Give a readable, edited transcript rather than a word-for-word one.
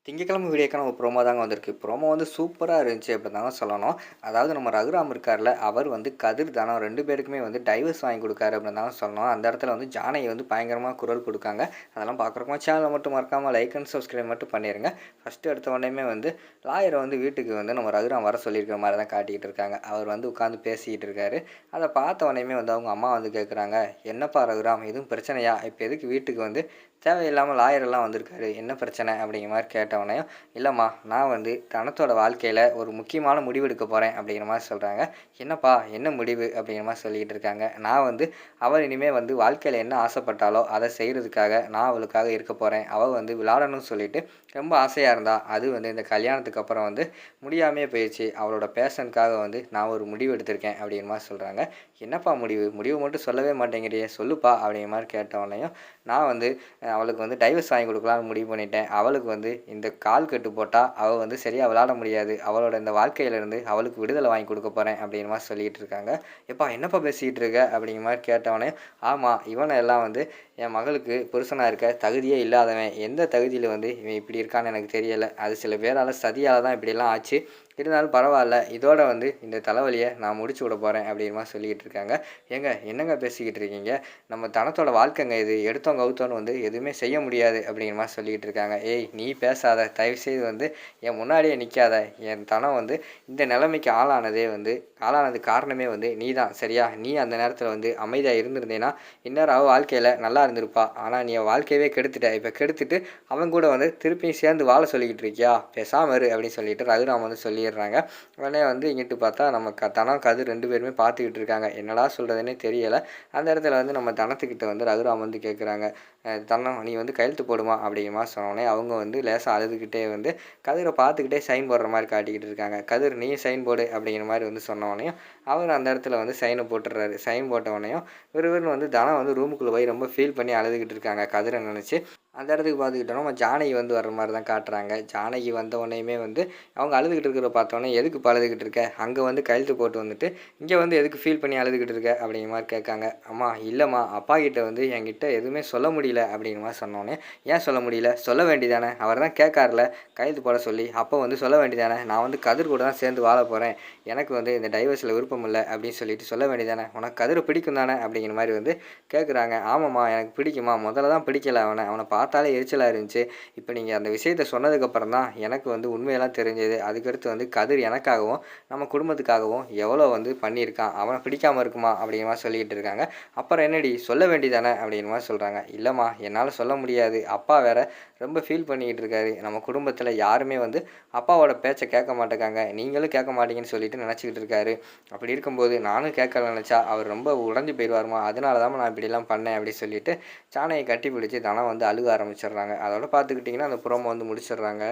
திங்கட்கிழமை வீடியோக்கான ஒரு ப்ரோமோ தாங்க வந்திருக்கு. ப்ரோமோ வந்து சூப்பரா இருந்துச்சு அப்படின்னு தாங்க சொல்லணும். அதாவது நம்ம ரகுராம் இருக்கார்ல, அவர் வந்து கதிர், தனம் 2 பேருக்குமே வந்து டைவர்ஸ் வாங்கி குடுக்காரு அப்படின்னு தாங்க சொல்லணும். அந்த இடத்துல வந்து ஜானகி வந்து பயங்கரமா குரல் குடுக்காங்க. அதெல்லாம் பார்க்குறப்போ சேனலை மட்டும் மறக்காம லைக் அண்ட் சப்ஸ்கிரைப் மட்டும் பண்ணிருங்க. ஃபர்ஸ்ட் எடுத்த உடனேயுமே வந்து லாயரை வந்து வீட்டுக்கு வந்து நம்ம ரகுராம் வர சொல்லியிருக்கிற மாரி தான் காட்டிக்கிட்டு இருக்காங்க. அவர் வந்து உட்காந்து பேசிக்கிட்டு இருக்காரு. அதை பார்த்த உடனேயுமே வந்து அவங்க அம்மா வந்து கேட்குறாங்க, "என்னப்பா ரகுராம், எதுவும் பிரச்சனையா? இப்போ எதுக்கு வீட்டுக்கு வந்து தேவையில்லாமல் லாயரெல்லாம் வந்திருக்காரு, என்ன பிரச்சனை?" அப்படிங்கிற மாதிரி கேட்டவனையும், "இல்லைம்மா, நான் வந்து தனத்தோட வாழ்க்கையில் ஒரு முக்கியமான முடிவு எடுக்க போகிறேன்" அப்படிங்கிற மாதிரி சொல்கிறாங்க. "என்னப்பா, என்ன முடிவு?" அப்படிங்கிற மாதிரி சொல்லிக்கிட்டு இருக்காங்க. "நான் வந்து அவள் இனிமேல் வந்து வாழ்க்கையில் என்ன ஆசைப்பட்டாலோ அதை செய்கிறதுக்காக நான் அவளுக்காக இருக்க போகிறேன். அவள் வந்து விளையாடணும்னு சொல்லிட்டு ரொம்ப ஆசையாக இருந்தா, அது வந்து இந்த கல்யாணத்துக்கு அப்புறம் வந்து முடியாமையே போயிடுச்சு. அவளோட பேஷனுக்காக வந்து நான் ஒரு முடிவு எடுத்திருக்கேன்" அப்படிங்கிற மாதிரி சொல்கிறாங்க. "என்னப்பா முடிவு? முடிவு மட்டும் சொல்லவே மாட்டேங்கிறியே, சொல்லுப்பா" அப்படிங்கிற மாதிரி கேட்டவனையும், "நான் வந்து அவளுக்கு வந்து டைவர்ஸ் வாங்கி கொடுக்கலான்னு முடிவு பண்ணிட்டேன். அவளுக்கு வந்து இந்த கால் கட்டு போட்டால் அவள் வந்து சரியாக விளையாட முடியாது. அவளோட இந்த வாழ்க்கையிலேருந்து அவளுக்கு விடுதலை வாங்கி கொடுக்க போகிறேன்" அப்படிங்கிற மாதிரி சொல்லிகிட்டு இருக்காங்க. "எப்பா, என்னப்பா பேசிக்கிட்டு இருக்க?" அப்படிங்கிற மாதிரி கேட்டவனே, "ஆமாம், இவனை எல்லாம் வந்து என் மகளுக்கு புருஷனாக இருக்க தகுதியே இல்லாதவன். எந்த தகுதியில் வந்து இவன் இப்படி இருக்கான்னு எனக்கு தெரியலை. அது சில பேரால் சதியால் தான் இப்படியெல்லாம் ஆச்சு. இருந்தாலும் பரவாயில்ல, இதோட வந்து இந்த தலைவலியை நான் முடிச்சு விட போகிறேன்" அப்படிங்கிற மாதிரி சொல்லிக்கிட்டு இருக்காங்க. "ஏங்க, என்னங்க பேசிக்கிட்டு இருக்கீங்க? நம்ம தனத்தோட வாழ்க்கைங்க இது. எடுத்தோம் கவுத்தோன்னு வந்து எதுவுமே செய்ய முடியாது" அப்படிங்கிற மாதிரி சொல்லிக்கிட்டு இருக்காங்க. "ஏய், நீ பேசாத, தயவுசெய்து வந்து என் முன்னாடியே நிற்காத. என் தனம் வந்து இந்த நிலைமைக்கு ஆளானதுக்கு காரணமே வந்து நீ தான், சரியா? நீ அந்த நேரத்தில் வந்து அமைதியாக இருந்திருந்தேன்னா இந்நேரம் அவள் வாழ்க்கையில் நல்லா இருந்திருப்பா. ஆனால் நீ அவள் வாழ்க்கையவே கெடுத்துட்ட. இப்போ கெடுத்துட்டு அவன் கூட வந்து திருப்பியும் சேர்ந்து வாழ சொல்லிக்கிட்டு இருக்கியா? பேசாம இரு" அப்படின்னு சொல்லிட்டு ரகுராம் வந்து சொல்லிடுறாங்க. உடனே வந்து இங்கிட்டு பார்த்தா நம்ம தனம், கதிர் 2 பேருமே பார்த்துக்கிட்டு இருக்காங்க. என்னடா சொல்கிறதுனே தெரியலை. அந்த இடத்துல வந்து நம்ம தனத்துக்கிட்ட வந்து ரகுராம் வந்து கேட்குறாங்க, "தனம், நீ வந்து கையெழுத்து போடுமா" அப்படிங்கிற மாதிரி சொன்னோடனே அவங்க வந்து லேசாக அழுதுகிட்டே வந்து கதிரை பார்த்துக்கிட்டே சைன் போடுற மாதிரி காட்டிக்கிட்டு இருக்காங்க. "கதிர், நீ சைன் போடு" அப்படிங்கிற மாதிரி வந்து சொன்னோடனையும் அவர் அந்த இடத்துல வந்து சைனை போட்டுடுறாரு. சைன் போட்டவொடனையும் விறுவிறுன்னு வந்து தனம் வந்து ரூமுக்குள்ளே போய் ரொம்ப ஃபீல் பண்ணி அழுதுகிட்டு இருக்காங்க கதிரை நினச்சி. அந்த இடத்துக்கு பார்த்துக்கிட்டோன்னா நம்ம ஜானகி வந்து வர்ற மாதிரி தான் காட்டுறாங்க. ஜானகி வந்த உடனேயுமே வந்து அவங்க அழுதுகிட்டு இருக்கிறத பார்த்தோன்னே, "எதுக்கு இப்போ அழுதுகிட்டு இருக்க? அங்கே வந்து கையெழுத்து போட்டு வந்துட்டு இங்கே வந்து எதுக்கு ஃபீல் பண்ணி அழுதுகிட்டு இருக்க?" அப்படிங்கிற மாதிரி கேட்காங்க. "அம்மா, இல்லைம்மா, அப்பா கிட்ட வந்து என்கிட்ட எதுவுமே சொல்ல முடியல" அப்படிங்கிற மாதிரி சொன்னோன்னே, "ஏன் சொல்ல முடியல? சொல்ல வேண்டியதானே? அவர் தான் கேட்கார்ல கையெழுத்து போட சொல்லி. அப்போ வந்து சொல்ல வேண்டியதானே? நான் வந்து கதிர் கூட தான் சேர்ந்து வாழ போகிறேன். எனக்கு வந்து இந்த டைவர்ஸில் விருப்பம் இல்லை அப்படின்னு சொல்லிட்டு சொல்ல வேண்டியதானே? உனக்கு கதிரை பிடிக்கும் தானே?" அப்படிங்கிற மாதிரி வந்து கேட்குறாங்க. "ஆமாம்மா, எனக்கு பிடிக்குமா. முதல்ல தான் பிடிக்கல அவனை பார்த்தாலே எரிச்சலாக இருந்துச்சு. இப்போ நீங்கள் அந்த விஷயத்த சொன்னதுக்கப்புறம் தான் எனக்கு வந்து உண்மையெல்லாம் தெரிஞ்சது. அதுக்கடுத்து வந்து கதிர் எனக்காகவும் நம்ம குடும்பத்துக்காகவும் எவ்வளோ வந்து பண்ணியிருக்கான். அவனை பிடிக்காமல் இருக்குமா?" அப்படிங்கிற மாதிரி சொல்லிக்கிட்டு இருக்காங்க. "அப்புறம் என்னடி, சொல்ல வேண்டியதானே?" அப்படிங்கிற மாதிரி சொல்கிறாங்க. "இல்லைம்மா, என்னால் சொல்ல முடியாது. அப்பா வேற ரொம்ப ஃபீல் பண்ணிக்கிட்டு இருக்காரு. நம்ம குடும்பத்தில் யாருமே வந்து அப்பாவோட பேச்சை கேட்க மாட்டேங்காங்க. நீங்களும் கேட்க மாட்டீங்கன்னு சொல்லிட்டு நினச்சிக்கிட்டு இருக்காரு. அப்படி இருக்கும்போது நானும் கேட்கல நினச்சா அவர் ரொம்ப உடைஞ்சு போயிடுவாருமா. அதனால தான் நான் இப்படிலாம் பண்ணேன்" அப்படின்னு சொல்லிட்டு ஜானகியை கட்டி பிடிச்சி தனம் வந்து அழுக ஆரம்பிச்சிடுறாங்க. அதோட பார்த்துக்கிட்டிங்கன்னா அந்த ப்ரோமோ வந்து முடிச்சிடுறாங்க.